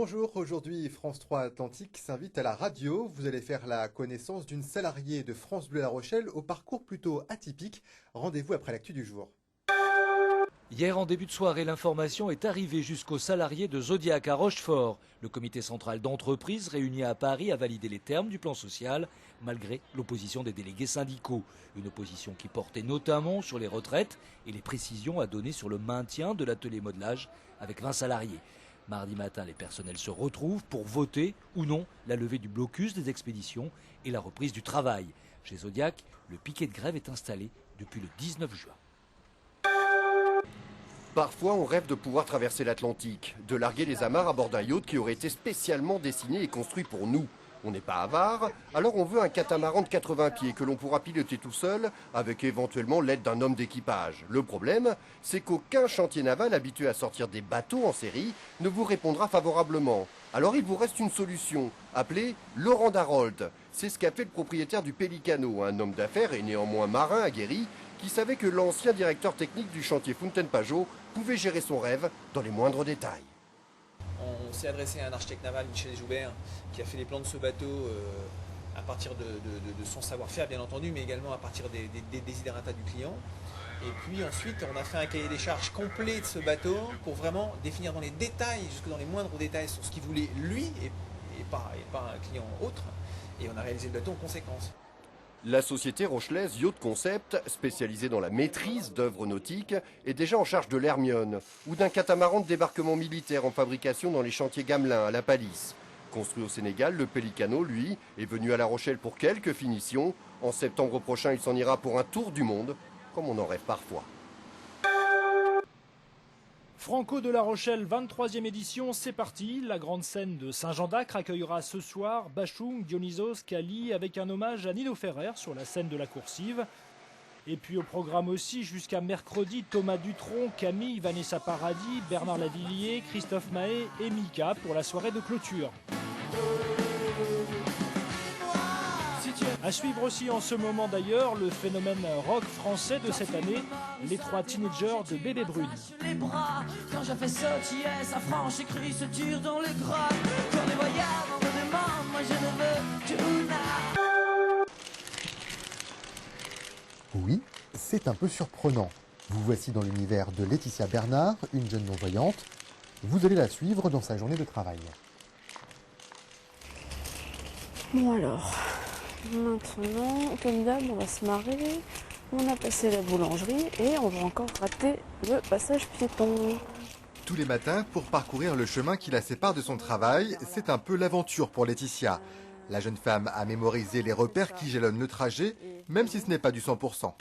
Bonjour, aujourd'hui France 3 Atlantique s'invite à la radio. Vous allez faire la connaissance d'une salariée de France Bleu La Rochelle au parcours plutôt atypique. Rendez-vous après l'actu du jour. Hier, en début de soirée, l'information est arrivée jusqu'aux salariés de Zodiac à Rochefort. Le comité central d'entreprise réuni à Paris a validé les termes du plan social, malgré l'opposition des délégués syndicaux. Une opposition qui portait notamment sur les retraites et les précisions à donner sur le maintien de l'atelier modelage avec 20 salariés. Mardi matin, les personnels se retrouvent pour voter ou non la levée du blocus des expéditions et la reprise du travail. Chez Zodiac, le piquet de grève est installé depuis le 19 juin. Parfois, on rêve de pouvoir traverser l'Atlantique, de larguer les amarres à bord d'un yacht qui aurait été spécialement dessiné et construit pour nous. On n'est pas avare, alors on veut un catamaran de 80 pieds que l'on pourra piloter tout seul, avec éventuellement l'aide d'un homme d'équipage. Le problème, c'est qu'aucun chantier naval habitué à sortir des bateaux en série ne vous répondra favorablement. Alors il vous reste une solution, appelée Laurent Darold. C'est ce qu'a fait le propriétaire du Pelicano, un homme d'affaires et néanmoins marin aguerri, qui savait que l'ancien directeur technique du chantier Fountaine-Pajot pouvait gérer son rêve dans les moindres détails. On s'est adressé à un architecte naval, Michel Joubert, qui a fait les plans de ce bateau à partir de son savoir-faire, bien entendu, mais également à partir des desiderata du client. Et puis ensuite, on a fait un cahier des charges complet de ce bateau pour vraiment définir dans les détails, jusque dans les moindres détails, sur ce qu'il voulait lui et pas un client autre. Et on a réalisé le bateau en conséquence. La société rochelaise Yacht Concept, spécialisée dans la maîtrise d'œuvres nautiques, est déjà en charge de l'Hermione ou d'un catamaran de débarquement militaire en fabrication dans les chantiers Gamelin à la Palisse. Construit au Sénégal, le Pelicano, lui, est venu à La Rochelle pour quelques finitions. En septembre prochain, il s'en ira pour un tour du monde, comme on en rêve parfois. Franco de La Rochelle, 23e édition, c'est parti. La grande scène de Saint-Jean-d'Acre accueillera ce soir Bachung, Dionysos, Kali avec un hommage à Nino Ferrer sur la scène de la coursive. Et puis au programme aussi jusqu'à mercredi, Thomas Dutronc, Camille, Vanessa Paradis, Bernard Lavillier, Christophe Mahé et Mika pour la soirée de clôture. À suivre aussi en ce moment d'ailleurs le phénomène rock français de cette année, les 3 teenagers de Bébé Brune. Les bras, quand je fais sautiller sa franche écriture dans le gras. Quand les voyages on me demande, moi je ne veux Tuna. Oui, c'est un peu surprenant. Vous voici dans l'univers de Laetitia Bernard, une jeune non-voyante. Vous allez la suivre dans sa journée de travail. Bon alors, maintenant, comme d'hab, on va se marrer. On a passé la boulangerie et on va encore rater le passage piéton. Tous les matins, pour parcourir le chemin qui la sépare de son travail, c'est un peu l'aventure pour Laetitia. La jeune femme a mémorisé les repères qui jalonnent le trajet, même si ce n'est pas du 100%.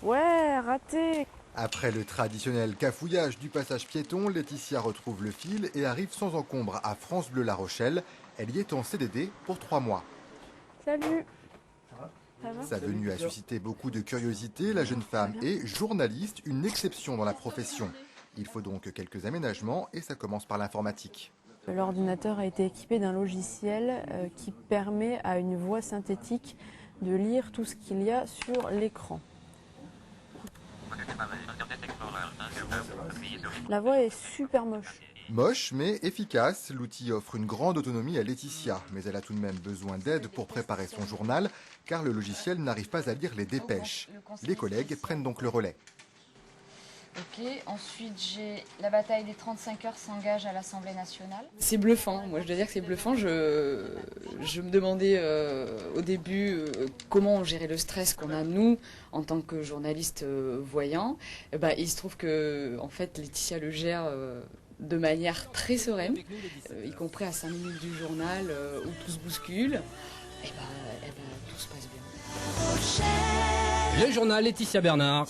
Ouais, raté. Après le traditionnel cafouillage du passage piéton, Laetitia retrouve le fil et arrive sans encombre à France Bleu La Rochelle. Elle y est en CDD pour 3 mois. Salut. Sa venue a suscité beaucoup de curiosité. La jeune femme est journaliste, une exception dans la profession. Il faut donc quelques aménagements et ça commence par l'informatique. L'ordinateur a été équipé d'un logiciel qui permet à une voix synthétique de lire tout ce qu'il y a sur l'écran. La voix est super moche. Moche mais efficace, l'outil offre une grande autonomie à Laetitia, mais elle a tout de même besoin d'aide pour préparer son journal, car le logiciel n'arrive pas à lire les dépêches. Les collègues prennent donc le relais. Ok, ensuite j'ai la bataille des 35 heures s'engage à l'Assemblée nationale. C'est bluffant, moi je dois dire que c'est bluffant. Je me demandais au début comment on gérait le stress qu'on a nous en tant que journalistes voyants. Il se trouve que en fait Laetitia le gère de manière très sereine, y compris à 5 minutes du journal où tout se bouscule. Tout se passe bien. Le journal Laetitia Bernard.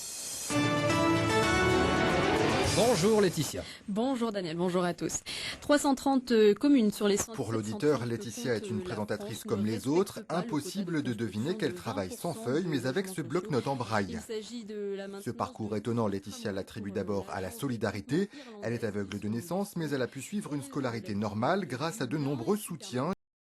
Bonjour Laetitia. Bonjour Daniel, bonjour à tous. 330 communes sur les 100. Pour l'auditeur, Laetitia est une présentatrice comme les autres. Impossible de deviner qu'elle travaille sans feuille, mais avec ce bloc-notes en braille. Ce parcours étonnant, Laetitia l'attribue d'abord à la solidarité. Elle est aveugle de naissance, mais elle a pu suivre une scolarité normale grâce à de nombreux soutiens.